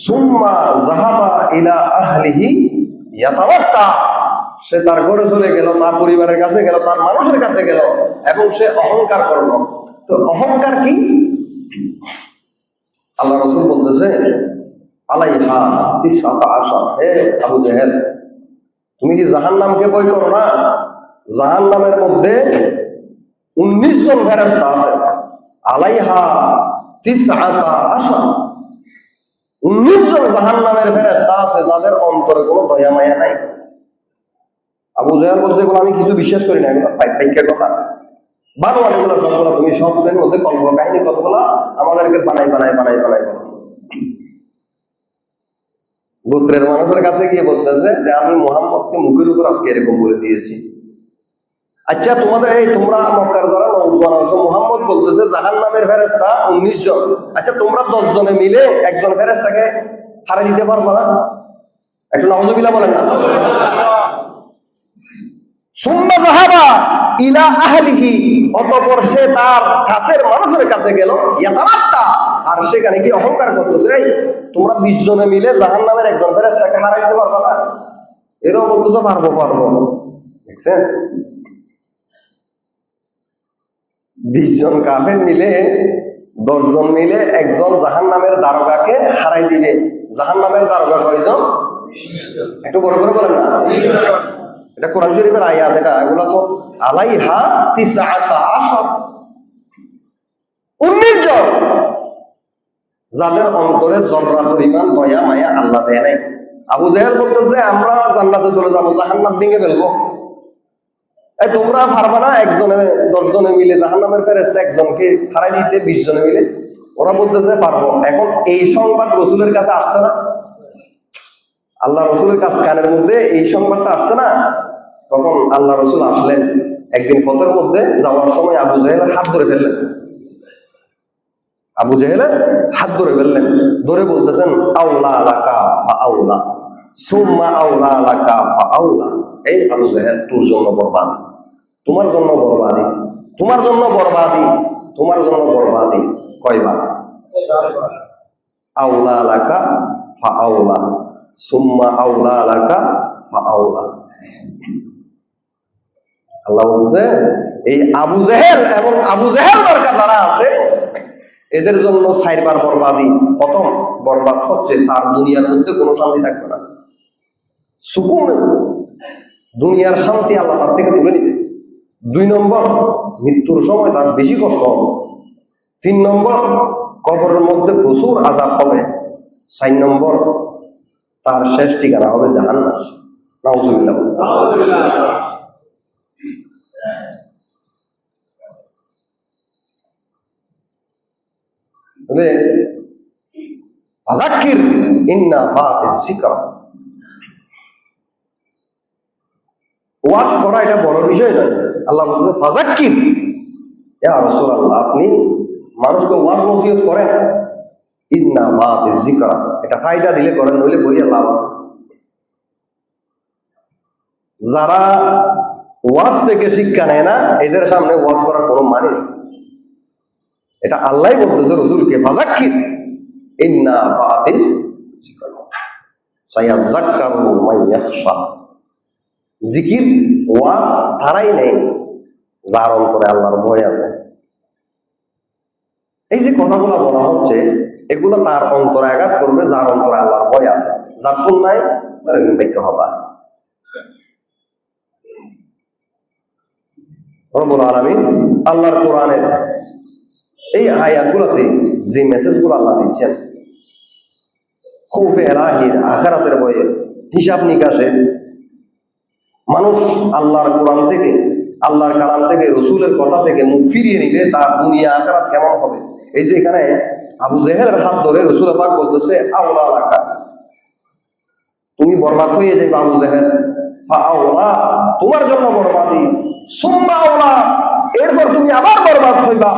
S1: সুম্মা যাহাবা ইলা আহলিহি ইয়াতামাত্তা, সে তার ঘরে চলে গেল, তার পরিবারের কাছে গেল, তার মানুষের কাছে গেল, এবং সে অহংকার করলো। তো অহংকার কি? আল্লাহ রাসূল বলতেছে আলাইহা তিসআতা আশার, হে আবু জেহেল, তুমি কি জাহান্নামকে ভয় করো না? জাহান্নামের মধ্যে 19 জন ফেরেশতা আছে। আলাইহা তিসআতা আশার, 19 জন জাহান্নামের ফেরেশতা আছে যাদের অন্তরে কোনো দয়া মায়া নাই। আবু জেহেল বলছে এগুলো আমি কিছু বিশ্বাস করি না, এগুলো পাইকের কথা, বানোয়ার, এগুলো সবগুলো তুমি সবের মধ্যে কল্প কাহিনী কতগুলো আমাদেরকে বানাই বলো। গোত্রের মানুষের কাছে গিয়ে বলতেছে যে আমি মুহাম্মদকে মুখের উপর আজকে এরকম বলে দিয়েছি। আচ্ছা তোমাদের তোমরা মক্কার যারা নওজওয়ান আছো, মুহাম্মদ বলতেছে জাহান্নামের ফেরেশতা 19 জন, আচ্ছা তোমরা 10 জনে মিলে একজন ফেরেশতাকে হারাই দিতে পারবো না? একটু নাউজুবিল্লাহ বলেন না। সুম্মা যাহাবা ইলা আহলিহি, অতঃপর সে তার কাছের মানুষের কাছে গেল, ইয়াতামাত্তা, আর সেখানে কি অহংকার করতেছে, এই তোমরা 20 জনে মিলে জাহান্নামের একজন ফেরেশতাকে হারাই দিতে পারবা না? এরও বলতেছে পারবো। দেখছেন, 20 জন কাফের মিলে 10 জন মিলে একজন জাহান্নামের দারোগাকে হারাই দিবে। জাহান্নামের দারোগা কয়জন? একটু বড় করে বলেন না। এটা কোরআন শরীফের আয়াত, এটা এগুলো তো আলাইহা তিসআতা আশার, 19 জন যাদের অন্তরে জররা পরিমাণ দয়া মায়া আল্লাহ দেয় নাই। আবু জেহেল বলতেছে আমরা জান্নাতে চলে যাবো, জাহান্নাম ভেঙে ফেলবো। এই তোমরা পারবা না একজনে 10 জনে মিলে জাহান্নামের ফেরেশতা একজনকে হারাই দিতে 20 জনে মিলে? ওরা বলতেছে পারবো। এখন এই সংবাদ রসুলের কাছে আসছে না, আল্লাহ রসুলের কাছে কানের মধ্যে এই সংবাদটা আসছে না। তখন আল্লাহ রসুল আসলেন একদিন পথের মধ্যে যাওয়ার সময় আবু জেহেলের হাত ধরে ফেললেন, ধরে বলতেছেন আউলা লাকা ফা আউলা সুম্মা আউলা লাকা ফা আউলা, এই আবু জেহেল তোর জন্য বরবাদি, তোমার জন্য বরবাদি, তোমার জন্য বরবাদি, তোমার জন্য বরবাদি। কয়বার? 4 বার। আউলা লাকা ফা আউলা সুম্মা আউলা লাকা ফা আউলা। আল্লাহ বলছে এই আবু জেহেল এবং আবু জেহেল মার্কা যারা আছে এদের জন্য 4 বার বরবাদি। প্রথম বরবাদ হচ্ছে তার দুনিয়ার মধ্যে কোনো শান্তি থাকবে না, সুকুন, দুনিয়ার শান্তি আল্লাহ তার থেকে তুলে নিবে। 2 নম্বর মৃত্যুর সময় তার বেশি কষ্ট হবে। 3 নম্বর কবরের মধ্যে প্রচুর আযাব হবে। 4 নম্বর তার শেষ ঠিকানা হবে জাহান্নাম। নাউজুবিল্লাহ। ফাযাক্কির ইন্না ফাতিয যিকরা, ওয়াজ করা এটা বড় বিষয় নয়। আল্লাহ বলছে ফাযাক্কির, ইয়া রাসূলুল্লাহ আপনি মানুষকে ওয়াজ নসিহত করেন, ইন্না মাআতিজ যিকরা, এটা ফায়দা দিলে করেন, নইলে বইয়া লাভ আছে। যারা ওয়াজ থেকে শিক্ষা নেয় না এদের সামনে ওয়াজ করার কোনো মানে নেই। এটা আল্লাহই বলতেছে রাসূলকে ফাযাক্কির ইন্না মাআতিজ যিকরা সায়াযাক্কারু মান ইয়াখশা। জিকির ওয়াজ তারাই নেই যার অন্তরে আল্লাহর ভয় আছে। এই যে কথাগুলো বলা হচ্ছে এগুলো তার অন্তরে আঘাত করবে যার অন্তরে আল্লাহর ভয় আছে, যার তোর নাই তার ব্যাখ্যা হবা। রব্বুল আলামিন আল্লাহর কোরআনের এই আয়াতগুলোতে যে মেসেজগুলো আল্লাহ দিচ্ছেন, খৌফে এলাহির, আখিরাতের ভয়ে, হিসাব নিকাশের, মানুষ আল্লাহর কোরআন থেকে, আল্লাহর কালাম থেকে, রসুলের কথা থেকে মুখ ফিরিয়ে নিলে তার দুনিয়া আখিরাত কেমন হবে। এই যে এখানে আবু জেহেলের হাত ধরে রসুল পাক বলতেছে আওলা লাকা, তুমি বরবাদ হয়ে যাবে আবু জেহেল, ফাআওলা তোমার জন্য বরবাদি, সুম্মা আওলা এরপর তুমি আবার বরবাদ হইবা,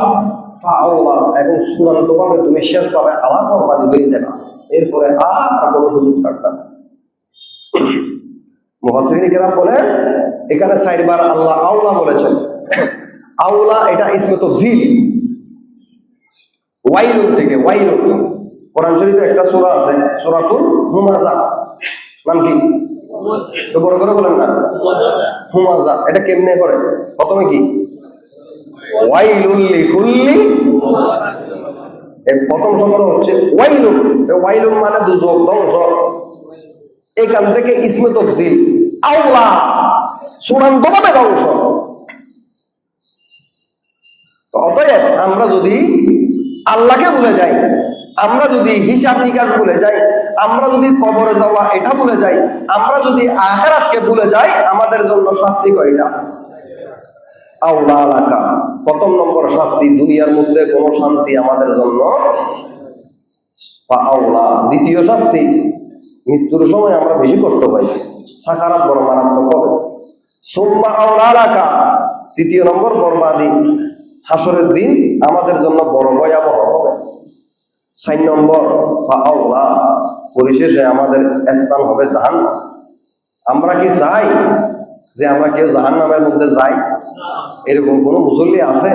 S1: ফাআওলা এবং চূড়ান্তভাবে তুমি শেষ পাবে আবার বরবাদি হয়ে যাবে, এরপরে আর কোনো সুযোগ থাকবে না। মুফাসসিরিন কেরাম বলেন এখানে 4 বার আল্লাহ আওলা বলেছেন। আওলা এটা ইসমে তাফজিল, ওয়াইলুন থেকে, ওয়াইলুন কোরআন শরীফে একটা সূরা আছে সূরাতুল হুমাযা, নাম কি? তো বড় করে বলেন না, হুমাযা। এটা কেমনে করে? প্রথমে কি ওয়াইলুল লিকুল্লি, এর প্রথম শব্দ হচ্ছে ওয়াইলুন। ওয়াইলুন মানে দুজক, ধ্বংস। এখান থেকে ইসমে তাফজিল আওলা, চূড়ান্তভাবে ধ্বংস। অতএব আমরা যদি আল্লাহকে ভুলে যাই, আমরা যদি হিসাব নিকাশ ভুলে যাই, আমরা যদি কবরে যাওয়া এটা ভুলে যাই, আমরা যদি আখিরাতকে ভুলে যাই, আমাদের জন্য শাস্তি কয়টা? আওলা লাকা, প্রথম নম্বর শাস্তি, দুনিয়ার মধ্যে কোনো শান্তি আমাদের জন্য ফাআওলা। দ্বিতীয় শাস্তি, মৃত্যুর সময় আমরা বেশি কষ্ট পাই, সাকারাত বড় মারাত্মক হবে। সুম্মা আওলা লাকা, তৃতীয় নম্বর বরবাদি, হাসরের দিন আমাদের জন্য বড় ভয়াবহ হবে। 4 নম্বর ফাআওলা, পরিশেষে আমাদের স্থান হবে জাহান্নাম। আমরা কি চাই যে আমরা কেউ জাহান্নামের মধ্যে যাই? এরকম কোন মুসল্লি আছে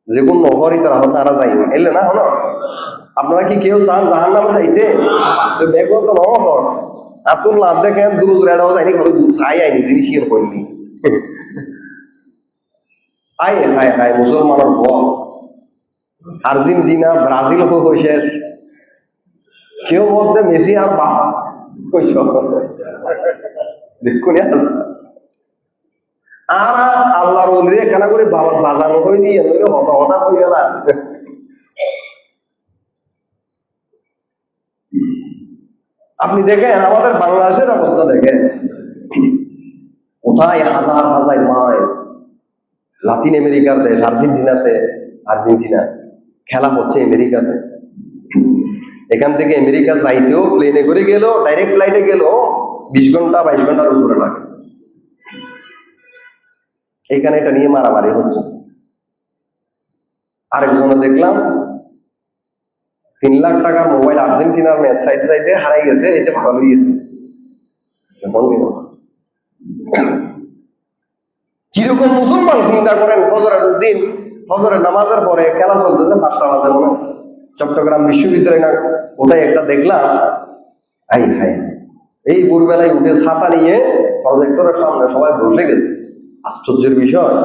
S1: যে কোন নহরি তারা যাইবে? এলে না হলো। আপনারা কি কেউ চান জাহান্নামে যাইতে? তো বেগো তো নহর আতুল লাভ দেখেন দুরুজ রেডাও যায়নি, ঘরে চাই আইনি জিনিস কি হইনি। আয় হায় হায় মুসলমানের ভয়। আর্জেন্টিনা ব্রাজিল হয়েছে, কেউ মধ্যে মেসি আর বাপ হয়েছ দেখুন। আর আল্লাহর ওলিরে কেনা করে বাবা বাজানো হয়ে দিয়ে নইলে হতা হতা হয়ে না। আপনি দেখেন আমাদের বাংলাদেশের অবস্থা দেখেন, কোথায় হাজার হাজার মাইল লাতিন আমেরিকার দেশ আর্জেন্টিনাতে, আর্জেন্টিনা খেলা হচ্ছে আমেরিকাতে। এখান থেকে আমেরিকা যাইতেও প্লেনে করে গেল, ডাইরেক্ট ফ্লাইটে গেল 20 ঘন্টা 22 ঘন্টার উপরে লাগে। এখানে এটা নিয়ে মারামারি হচ্ছে। আরেকজনে দেখলাম 3 লাখ টাকার মোবাইল আর্জেন্টিনার ম্যাচ চাইতে চাইতে হারাই গেছে, এতে ভালো হয়ে গেছে। কিরকম মুসলমান চিন্তা করেন, ফজরের দিন ফজরের নামাজের পরে খেলা চলতেছে 5টা বাজে মনে, চট্টগ্রাম বিশ্ববিদ্যালয় না কোথায় একটা দেখলাম। আই হাই, এই ভোরবেলায় উঠে ছাতা নিয়ে প্রজেক্টরের সামনে সবাই বসে গেছে। আশ্চর্যের বিষয়,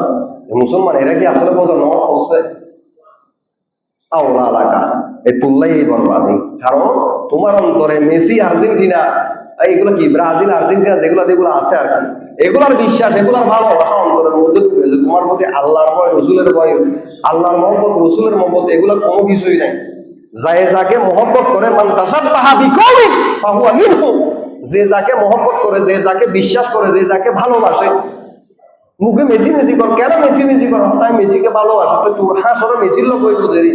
S1: মুসলমান এরা কি আসলে ফজর নামাজ পড়ছে? আওলা এলাকা এই তুললাই এই বরবাদি। কারণ তোমার অন্তরে মেসি, আর্জেন্টিনা, এইগুলো কি ব্রাজিল, আর্জেন্টিনা যেগুলো যেগুলো আছে আর কি, এগুলার বিশ্বাস, এগুলার ভালোবাসা অন্তরের মধ্যে ঢুকেছে। তোমার প্রতি আল্লাহর ভয়, রসুলের ভয়, আল্লাহর মহব্বত, রসুলের মহব্বত, এগুলো কোনো কিছুই নাই। যায় যাকে মহব্বত করে, মান তাশাব্বাহা বিকওমিন ফাহুয়া মিনহুম, যে যাকে মহব্বত করে, যে যাকে বিশ্বাস করে, যে যাকে ভালোবাসে। মুখে মেসি মেসি কর, কেন মেসি মেসি করো? তাই মেসিকে ভালোবাসো তো তোর হাসরে মেসির লোক হইতো দেরি।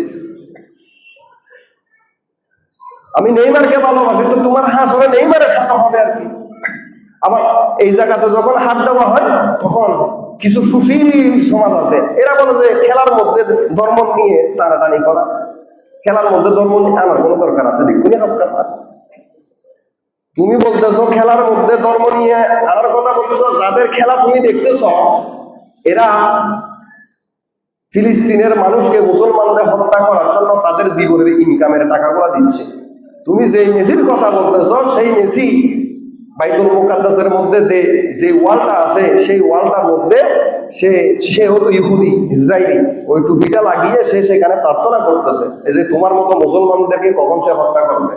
S1: আমি নেইমারকে ভালোবাসি তো তোমার হাসরে নেইমারের সাথে হবে আর কি। আবার এই জায়গাতে যখন হাত দেওয়া হয় তখন কিছু সুশীল সমাজ আছে, এরা বলে যে খেলার মধ্যে ধর্ম নিয়ে টানাটানি করা, খেলার মধ্যে ধর্ম আনার কোনো দরকার আছে? দেখুনি আজকাল তুমি বলতেছো খেলার মধ্যে ধর্ম নিয়ে আনার কথা বলতেছো, যাদের খেলা তুমি দেখতেছ এরা ফিলিস্তিনের মানুষকে মুসলমানদের হত্যা করার জন্য তাদের জীবনের ইনকামের টাকাগুলো দিচ্ছে। তুমি যে মেসির কথা বলতেছো সেই মেসি বাইতুল মুকাদ্দাসের মধ্যে যে ওয়ালটা আছে সেই ওয়ালটার মধ্যে সে হতো ইহুদি, ইসরায়েলি, ওই টুপিটা লাগিয়ে সে সেখানে প্রার্থনা করতেছে এই যে তোমার মতো মুসলমানদেরকে কখন সে হত্যা করবে।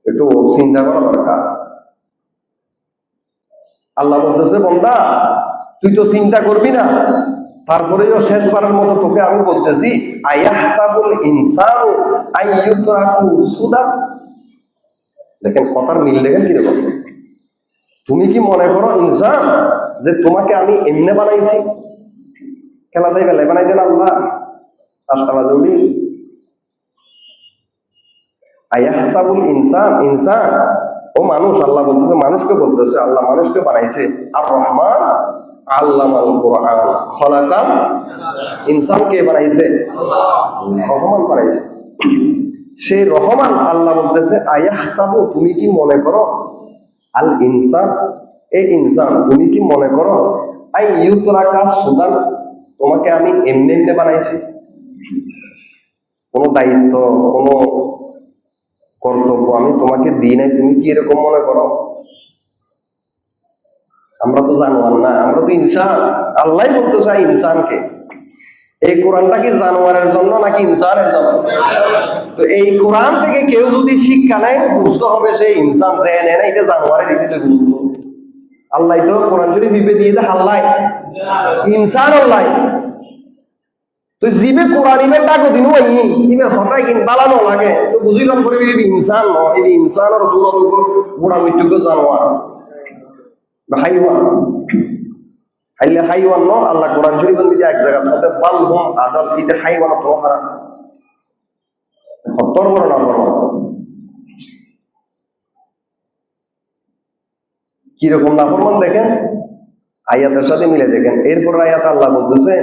S1: একটু চিন্তা করা দরকার। আল্লাহ বলতেছে, বান্দা তুই তো চিন্তা করবি না, তারপরেও শেষবারের মতো তোকে আমি বলতেছি, আয়াহসাবুল ইনসানু আইয়ুতরাকু সুদা। দেখেন কথার মিল, দেখেন কিরকম। তুমি কি মনে করো ইনসান যে তোমাকে আমি এমনি বানাইছি? খেলা চাই বেলায় বানাই দেন আল্লাহ 5টা বাজে উঠি। আয়াহসাবুল ইনসান, ইনসান ও মানুষ, আল্লাহ বলতেছে মানুষকে বলতেছে, আল্লাহ মানুষকে বানাইছে। আর রহমান আল্লামাল কুরআন খলাকাল ইনসানকে বানাইছে রহমান বানাইছে। সেই রহমান আল্লাহ বলতেছে আয়াহসাবু, তুমি কি মনে করো, আল ইনসান, এই ইনসান তুমি কি মনে করো, আই ইউতরাকা সুদান, তোমাকে আমি এমনি এমনি বানাইছি? কোনো দায়িত্ব, কোনো কর্তব্য আমি তোমাকে দিই নাই, তুমি কি এরকম মনে করো? আমরা তো জানোয়ার না, আমরা তো ইনসান। আল্লাহ বলতে চাই ইনসানকে। এই কোরআনটা কি জানোয়ারের জন্য নাকি ইনসানের জন্য? তো এই কোরআন থেকে কেউ যদি শিক্ষা নেয় বুঝতে হবে সে ইনসান, যে নেয় না এটা জানোয়ারের রীতিতে গুরুত্ব। আল্লাহ তো কোরআন শরীফ হিবে দিয়ে দেয় আল্লাহ ইনসান আল্লাহ। তো জিবে কোরআন ইবে ডাকো দিন ওই ইবে হঠাৎ কিন বালানো লাগে তো বুঝিলাম করে ইনসান ন, এই ইনসানের সুরত গোড়া মৃত্যুকে জানোয়ার হাইওয়ান, হাইলে হাইওয়ান ন। আল্লাহ কোরআন শরীফ এক জায়গা হতে বালহুম আদাল, ইতে হাইওয়ান তো হারা সত্তর বড় না বড় কিরকম নাফরমান দেখেন, আয়াতের সাথে মিলে দেখেন। এরপর আয়াত আল্লাহ বলতেছে,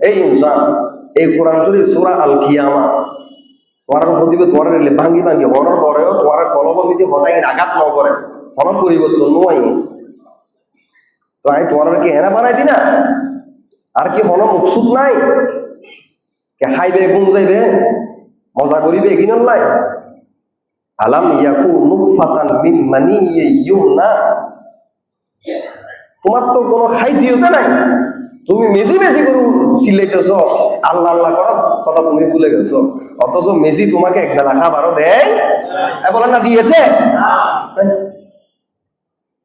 S1: এই ইনসান এই কোরআন শরীফ সূরা আল কিয়ামা তোমার হদিবে তোমার ভাঙ্গি ভাঙ্গি হনর পরেও তোমার কলবমিতি হতাই আঘাত ন করে, হন পরিবর্তন নয়। তো আমি তোমার কি হেনা বানাই দি না, আর কি হন মুকসুদ নাই, কে খাইবে গুণ যাইবে মজা করিবে এগিন নাই। আলাম ইয়াকু নুতফাতান মিন মানিয়্যিন ইউমনা, তোমার তো কোনো খাইসিয়তে নাই, তুমি মেসি মেসি করে চিল্লাইতেছ, আল্লাহ আল্লাহ করার কথা তুমি ভুলে গেছো। অথচ মেসি তোমাকে এক বেলা খাবারও দেয় বলেন না, দিয়েছে?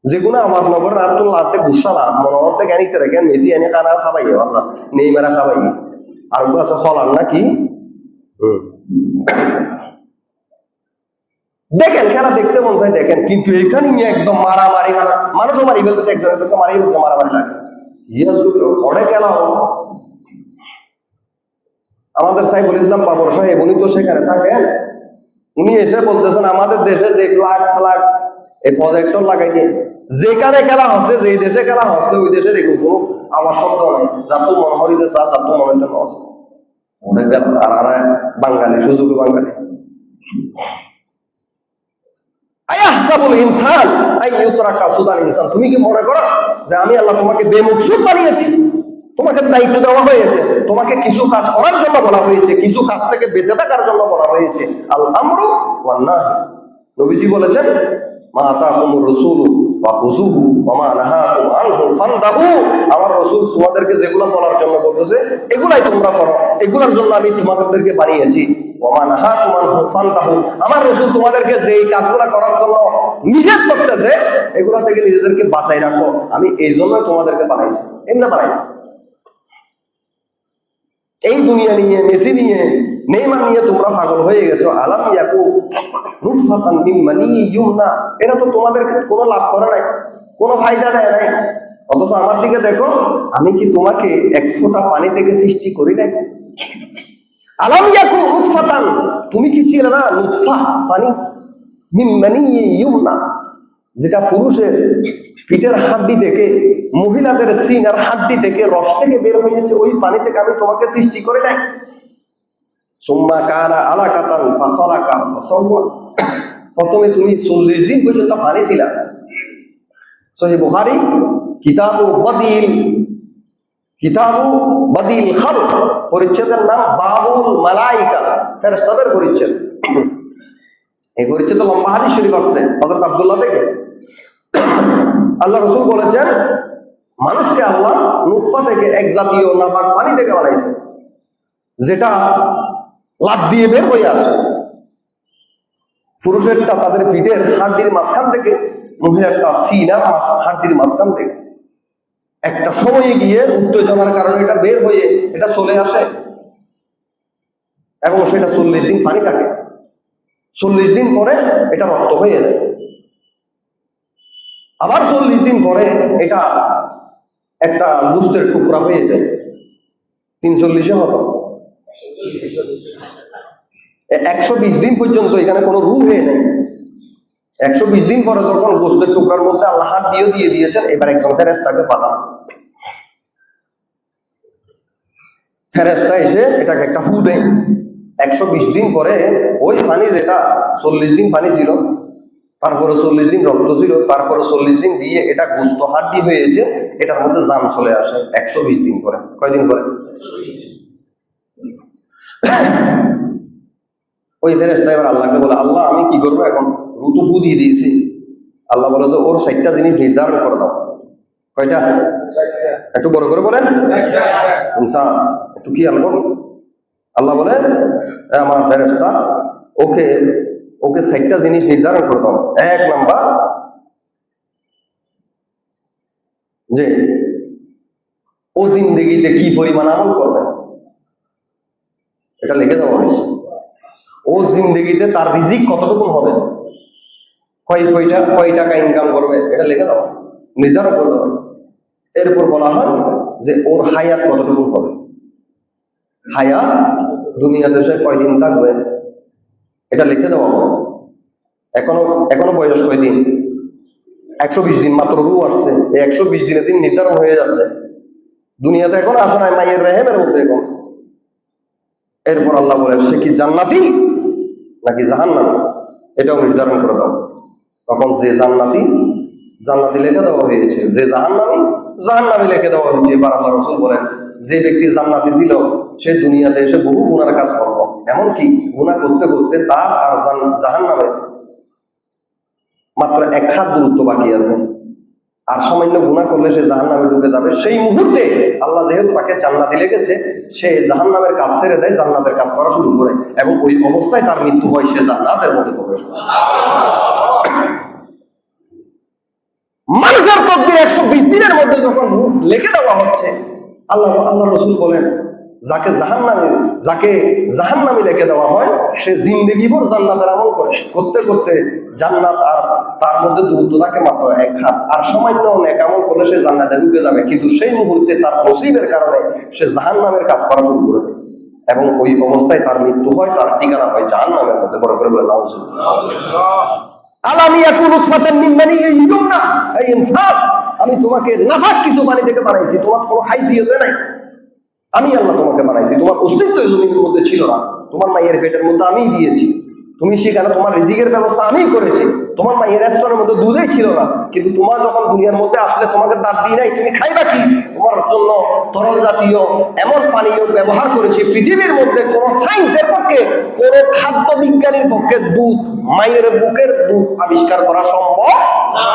S1: যে কোনো আওয়াজ নগর রাত তো লাতে গুসা না মনে হতে জ্ঞান ইতে রেখেন মেসি এনে খানা খাবাই আল্লাহ নেই মেরা খাবাই আর আছে হলার নাকি। দেখেন খেলা দেখতে মন চাই দেখেন, কিন্তু এখানে নিয়ে একদম মারামারি, মানুষও মারি ফেলতেছে, একজন একজনকে মারি ফেলছে, মারামারি লাগে। হরে খেলা হলো। আমাদের সাইফুল ইসলাম বাবর সাহেব উনি তো সেখানে থাকেন, উনি এসে বলতেছেন আমাদের দেশে যে ফ্লাগ ফ্লাগ এই প্রজেক্টর লাগাই দিয়ে যেখানে খেলা হচ্ছে, যেই দেশে খেলা হচ্ছে ওই দেশের এরকম কোনো আমার শব্দ নেই, যার তো মনে হরিতে চা, যার তো মনে লস আর বাঙালি সুযোগী বাঙালি। তুমি কি মনে করো যে আমি আল্লাহ তোমাকে বেমুকসুদ বানিয়েছি? তোমাকে দায়িত্ব দেওয়া হয়েছে, তোমাকে কিছু কাজ করার জন্য বলা হয়েছে, কিছু কাজ থেকে বেঁচে থাকার জন্য বলা হয়েছে। আল আমরু ওয়ান নাহি, নবীজি বলেছেন মা আতাকুমুর রাসূলু ফাখুযুহু ওয়া মা নাহাকুম আনহু ফান্তাহু। আমার রাসূল তোমাদেরকে যেগুলো বলার জন্য বলতেছে এগুলাই তোমরা করো, এগুলোর জন্য আমি তোমাদেরকে বানিয়েছি। ওয়া মা নাহাকুম আনহু ফান্তাহু, আমার রাসূল তোমাদেরকে যেই কাজগুলো করার জন্য নিষেধ করতেছে এগুলা থেকে নিজেদেরকে বাঁচাই রাখো, আমি এই জন্যই তোমাদেরকে বানাইছি, এমনি বানাই না। এই দুনিয়া নিয়ে, মেসি নিয়ে, নেইমার নিয়ে তোমরা পাগল হয়ে গেছো। আলাম ইয়াকু নুতফাতান মিন মানিয়্যিন ইউমনা, এটা তো তোমাদের কোনো লাভ করে নাই, কোনো ফায়দা দেয় নাই। অথচ আমার দিকে দেখো, আমি কি তোমাকে এক ফোঁটা পানি থেকে সৃষ্টি করি নাই? আলাম ইয়াকু নুতফাতান, তুমি কি ছিলে না নুতফা, পানি, মিন মানিয়্যিন ইউমনা, যেটা পুরুষের পিঠের হাড্ডি থেকে, মহিলাদের সিনার হাড্ডি থেকে, রস থেকে বের হয়েছে, ওই পানি থেকে আমি তোমাকে সৃষ্টি করে নাই। সুম্মা কানা আলাকাতান ফাখালাকা ফাসাওয়া, প্রথমে তুমি 40 দিন পর্যন্ত পানি ছিলা। সহিহ বুখারী কিতাবু বাদিল খালক, পরিচ্ছেদের নাম বাবুল মালাইকা, ফেরেশতাদের পরিচ্ছেদ। এই পরিচ্ছেদে লম্বা হাদিস শরীফ আছে হযরত আব্দুল্লাহ থেকে। আল্লাহ রাসূল বলেছেন, মানুষকে আল্লাহ নুতফা থেকে, এক জাতীয় নাপাক পানি থেকে বানাইছে, যেটা লাফ দিয়ে বের হয়ে আসে। পুরুষেরটা তাদের পিঠের হাড়ির মাঝখান থেকে, মহিলারটা সিনার হাড়ির মাঝখান থেকে। একটা সময়ে গিয়ে উত্তেজনার কারণে এটা বের হয়ে এটা চলে আসে, এবং সেটা 40 দিন পানি থাকে। 40 দিন পরে এটা রক্ত হয়ে যায়, আবার 40 দিন পরে এটা একটা গোশতের টুকরা হয়ে যায়। 340 হতো 120 দিন পর্যন্ত এখানে কোনো রূহ হয়ে নেই। 120 দিন পরে যখন গোশতের টুকরার মধ্যে আল্লাহ হাত দিয়ে দিয়েছেন, এবার একজন ফেরেশতাকে পাঠান। ফেরেশতা এসে এটাকে একটা ফু দেয়। 120 দিন পরে ওই পানি, যেটা 40 দিন পানি ছিল, তারপরে 40 দিন রক্ত ছিল, তারপরে 40 দিন দিয়ে এটা গোশত হাড্ডি হয়েছে, এটার মধ্যে জান চলে আসে 120 দিন পরে। কয়দিন পরে? ওই ফেরেশতা এবার আল্লাহকে বলে, আল্লাহ আমি কি করবো এখন? রুতু ফু দিয়ে দিয়েছি। আল্লাহ বলে যে ওর 60টা জিনিস নির্ধারণ করে দাও। কয়টা? একটু বড় করে বলেন ইনসান, একটু কি আল করুন। আল্লাহ বলে, আমার ফেরেশতা, ওকে 60টা জিনিস নির্ধারণ করে দাও। 1 নাম্বার, যে ও জিন্দেগিতে কি পরিমাণ আমল করবে, এটা লিখে দেওয়া হয়েছে। ও জিন্দেগিতে তার রিজিক কতটুকু হবে, কয় টাকা ইনকাম করবে, এটা লিখে দাও, নির্ধারণ করে দেওয়া। এরপর বলা হয় যে ওর হায়াত কতটুকু হবে, হায়াত দুনিয়াতে সে কয়দিন থাকবে, এটা লিখে দেওয়া হবে। এখনো বয়স কয়দিন? 120 দিন, মাত্র রূহ আসছে, এই 120 দিনের দিন নির্ধারণ হয়ে যাচ্ছে। দুনিয়াতে এখন আসে নাই, মায়ের রেহেমের মধ্যে এখন। এরপর আল্লাহ বলে, সে কি জান্নাতি নাকি জাহান্নামী, এটাও নির্ধারণ করে দাও। তখন যে জান্নাতি লিখে দেওয়া হয়েছে, যে জাহান্নামী লিখে দেওয়া হয়েছে। এবার আল্লাহ রাসূল বলেন, যে ব্যক্তি জান্নাতি ছিল, সে দুনিয়াতে এসে বহু গুনার কাজ করলো, এমনকি গুনাহ করতে করতে তার আর জাহান্নামে মাত্র 1 হাত দূরত্ব বাকি আছে, আর সামান্য গুনাহ করলে সে জাহান্নামে ঢুকে যাবে। সেই মুহূর্তে আল্লাহ যেহেতু তাকে জান্নাতি লিখেছে, সে জাহান্নামের কাজ ছেড়ে দেয়, জান্নাতের কাজ করা শুরু করে, এবং ওই অবস্থায় তার মৃত্যু হয়, সে জান্নাতের মধ্যে প্রবেশ করে। মানুষের তকদির 120 দিনের মধ্যে যখন লিখে দেওয়া হচ্ছে, আল্লাহ রাসূল বলেন, যাকে জাহান্নামী লিখে দেওয়া হয়, সে জিন্দেগি ভর জান্নাতের আমল করতে করতে জান্নাত আর তার মধ্যে দূরত্ব থাকে মাত্র 1 হাত, আর সামান্য নেক আমল করলে সে জান্নাতে ঢুকে যাবে। কিন্তু সেই মুহূর্তে তার নসিবের কারণে সে জাহান্নামের কাজ করা শুরু করে দেয়, এবং ওই অবস্থায় তার মৃত্যু হয়, তার ঠিকানা হয় জাহান্নামের মধ্যে। বড় করে বলে নাউজুবিল্লাহ। আলাম ইয়াকুন নুতফাতান মিন মানিয়্যিন ইউমনা, এই ইনসান, আমি তোমাকে নাফাক কিছু পানি থেকে বানাইছি, তোমার কোনো হাইসিয়ত নাই। আমি আল্লাহ তোমাকে বানাইছি, তোমার অস্তিত্ব জমিনের মধ্যে ছিল না, তোমার মায়ের পেটের মধ্যে আমিই দিয়েছি, তুমি সেখানে তোমার রিজিকের ব্যবস্থা আমিই করেছি। তোমার মায়ের স্তরের মধ্যে দুধই ছিল না, কিন্তু তোমার যখন দুনিয়ার মধ্যে আসলে তোমাকে দাঁত দিই নাই, তুমি খাইবা কি? তোমার জন্য তরল জাতীয় এমন পানীয় ব্যবহার করেছি, পৃথিবীর মধ্যে কোন সায়েন্সের পক্ষে, কোন খাদ্য বিজ্ঞানীর পক্ষে দুধ, মায়ের বুকের দুধ আবিষ্কার করা সম্ভব না।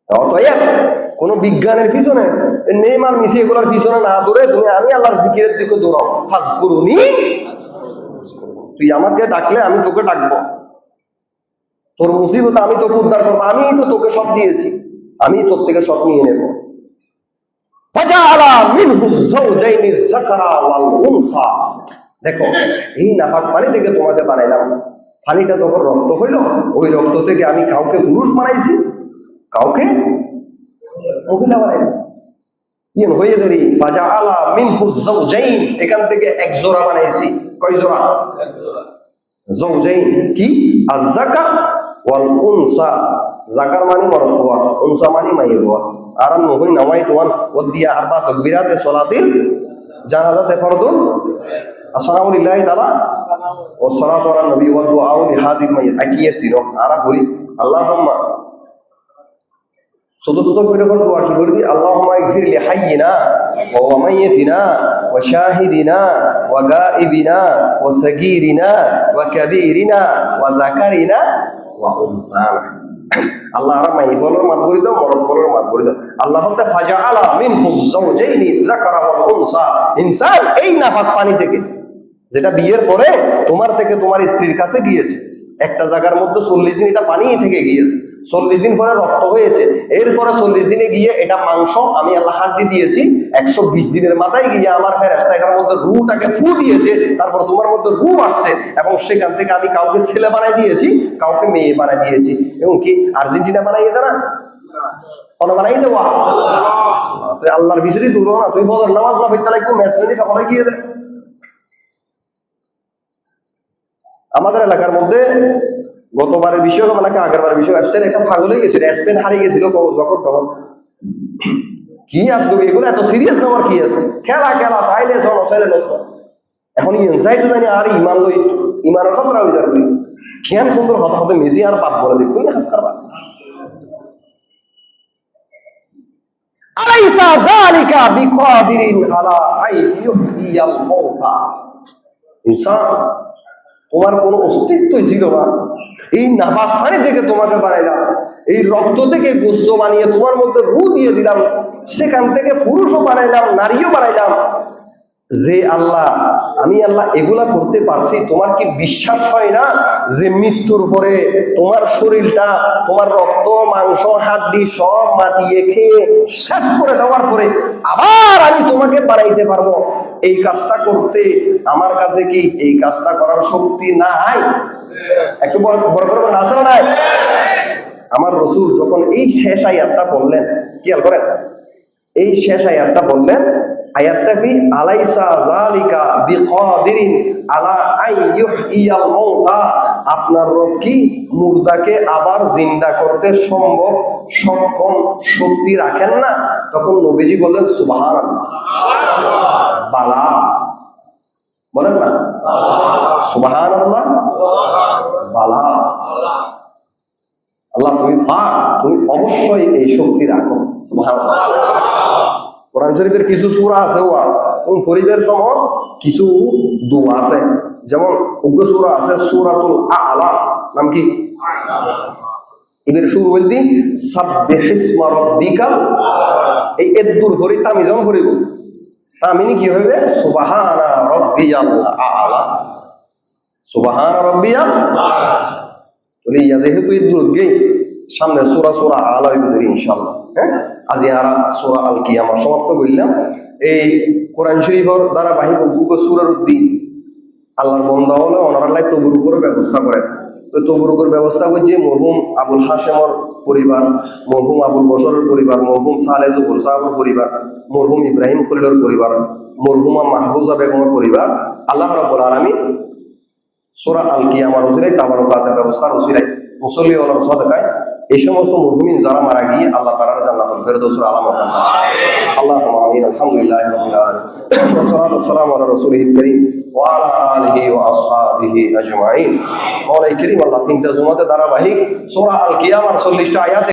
S1: অতএব কোন বিজ্ঞানের পিছনে নেইমার মিশি এগুলোর পিছনে না দৌড়ে তুমি আমি আল্লাহর জিকিরের দিকে দৌড়াও। ফাজকুরুনি, তুই আমাকে ডাকলে আমি তোকে ডাকবো, তোর মুসিবত আমি তোকে উদ্ধার করবো, আমি তো তোকে সব দিয়েছি, আমি তোর থেকে সব নিয়ে নেব। ফাজাআলা মিনহু যাওজাইনি যাকারা ওয়াল উনসা, দেখো এই নাপাক পানি থেকে তোমাকে বানাইলাম, পানিটা যখন রক্ত হইল, ওই রক্ত থেকে আমি কাউকে পুরুষ বানাইছি, কাউকে মহিলা বানাইছি। ইয়েন হয়ে দেরি ফাজাআলা মিনহু যাওজাইন, এখান থেকে এক জোড়া বানাইছি। কয় জোড়া? যাওজাইন কি? আয-যাকার ওয়াল উনসা। যাকার মানে মরদ হওয়া, উনসা মানে মাইয়ে হওয়া। আর নহন নাওয়াইতু আন ওয়াদিয়া আরবা তাকবীরাতে সলাতিল জানাজাতে ফরদুন আসসালামু লিল্লাহি তাআলা ওয়া সালাতু আলা নবী ওয়া দুআউ লিহাদিল মাইয়িত। আকিয়াত তিনো আরা করি আল্লাহুম্মা সদত করে ফরদ ওয়া কি করি আল্লাহুম্মা ইগফির লি হাইয়িনা ওয়া মাইয়িতিনা ওয়া শাহিদিনা ওয়া গায়িবিনা ওয়া সাগীরিনা ওয়া কাবীরিনা ওয়া যাকারিনা ওয়া উনসানা। আল্লাহ আর মাই ফলর মাফ করে দাও, মরদ ফলর মাফ করে দাও। আল্লাহ তা ফাজাআলা মিনহু যাওজাইনি যাকারা ওয়াল উনসা। ইনসান এই নাফাক পানি থেকে, যেটা বিয়ের পরে তোমার থেকে তোমার স্ত্রীর কাছে গিয়েছে, একটা জায়গার মধ্যে 40 দিন এটা পানি থেকে গিয়েছে, 40 দিন পরে রক্ত হয়েছে, এরপরে 40 দিনে গিয়ে এটা মাংস আমি আল্লাহ হাড্ডি দিয়েছি, 120 দিনের মাথায় গিয়ে আমার ফেরেশতা এটার মধ্যে রূহটাকে ফু দিয়েছে, তারপর তোমার মধ্যে রূহ আসছে এবং সেখান থেকে আমি কাউকে ছেলে বানাই দিয়েছি, কাউকে মেয়ে বানাই দিয়েছি। এবং কি আর্জেন্টিনা বানাইয়ে দেয় না, কোনো বানাই দেওয়া তুই আল্লাহর ভিতরেই দূর না, তুই ফজর নামাজ না পড়তে লাগবে, ম্যাচ মিনি সকলে গিয়ে দেয়। আমাদের এলাকার মধ্যে গতবারের বিষয় নাকি আগের বারের বিষয় আসছে, একটা পাগল হয়ে গেছিল, স্পেন হারিয়ে গেছিল যখন তখন। কি আসবে এগুলো, এত সিরিয়াস নেওয়ার কি আছে? খেলা খেলা চাইলে চাইলে এখন যাই তো জানি আর ইমান লই ইমানের খতরা হয়ে যাবে। খেয়াল সুন্দর হতা হতে মেসি আর পাপ বলে দিই কোন খাস করবা। আলাইসা যালিকা বিকাদিরিন আলা আইয়ুহিয়াল মাউতা। ইনসান তোমার কোনো অস্তিত্বই ছিল না, এই নাপাক পানি থেকে তোমাকে বানাইলাম, এই রক্ত থেকে গোস্ত বানিয়ে তোমার মধ্যে রূহ দিয়ে দিলাম, সেখান থেকে পুরুষও বানাইলাম, নারীও বানাইলাম। যে আল্লাহ, আমি আল্লাহ এগুলা করতে পারছি, তোমার কি বিশ্বাস হয় না যে মৃত্যুর পরে তোমার শরীরটা, তোমার রক্ত মাংস হাড্ডি সব মাটিয়ে খেয়ে শেষ করে দেওয়ার পরে আবার আমি তোমাকে বানাইতে পারবো? এই কাজটা করতে আমার কাছে কি এই কাজটা করার শক্তি নাই? একটু বড় করে না আছে না নাই? আমার রাসূল যখন এই শেষ আয়াতটা পড়লেন, খেয়াল করেন, এই শেষ আয়াতটা বললেন, আয়াতটা কি? আলাইসা যালিকা বিকাদিরিন আলা আইয়ুহিয়াল মাউতা। আপনার রব কি মুর্দাকে আবার জিন্দা করতে সম্ভব সক্ষম শক্তি রাখেন না? তখন নবীজি বললেন সুবহানাল্লাহ। বালা বলেন না সুবহানাল্লাহ। বালা আল্লাহ তুমি পাক, তুমি অবশ্যই এই শক্তি রাখো। সুবহানাল্লাহ। কোরআন শরীফের কিছু সূরা আছে শরীফের সময় কিছু দোয়া আছে, যেমন উগ্র সূরা আছে সূরাতুল আ'লা, নাম কি? এর শুরু বলতি সাব্বিহিসমা রাব্বিকাল। এই এদ্দুর ফরি তামিজন করিব, তামিনি কি হবে? সুবহানা রাব্বিয়াল আ'লা, সুবহানা রাব্বিয়াল আ'লা। বলে ইয়া যেহেতু এদ্দুর গেই সামনে সূরা আ'লা হইবে ইনশাআল্লাহ। হ্যাঁ, আজি আরা সূরা আল কিয়ামা সমাপ্ত করলাম। এই কোরআন শরীফের ধারাবাহিক সূরার উদ্দিন আল্লাহর বন্দা হলে ওনারাল্লাহ তবরুকের ব্যবস্থা করেন। তো তবরুকের ব্যবস্থা করছে মরহুম আবুল হাশেমর পরিবার, মরহুম আবুল বশরের পরিবার, মরহুম সালেহ জুহর সাহেবের পরিবার, মরহুম ইব্রাহিম খলিলের পরিবার, মরহুমা মাহফুজা বেগমের পরিবার। আল্লাহ রাব্বুল আলামিন সূরা আল কিয়ামার ওসিলায় তাবারুকাতের ব্যবস্থার ওসিলায় মুসল্লি ওয়ালার সাদাকায় এই সমস্ত মুমিন যারা মারা গিয়ে আল্লাহ তাআলার জান্নাতুল ফেরদৌসের আলামত দান করেন। আল্লাহুম্মা আমিন। আলহামদুলিল্লাহি রাব্বিল আলামিন ওয়া সলাতু ওয়াসসালামু আলা রাসূলিহিল কারীম ওয়া আলা আলিহি ওয়া আসহাবিহি আজমাইন। মাওলাই কারীম আল্লাহ তিনটা জুমাতে ধারাবাহিক সূরা আল কিয়ামার 40টা আয়াত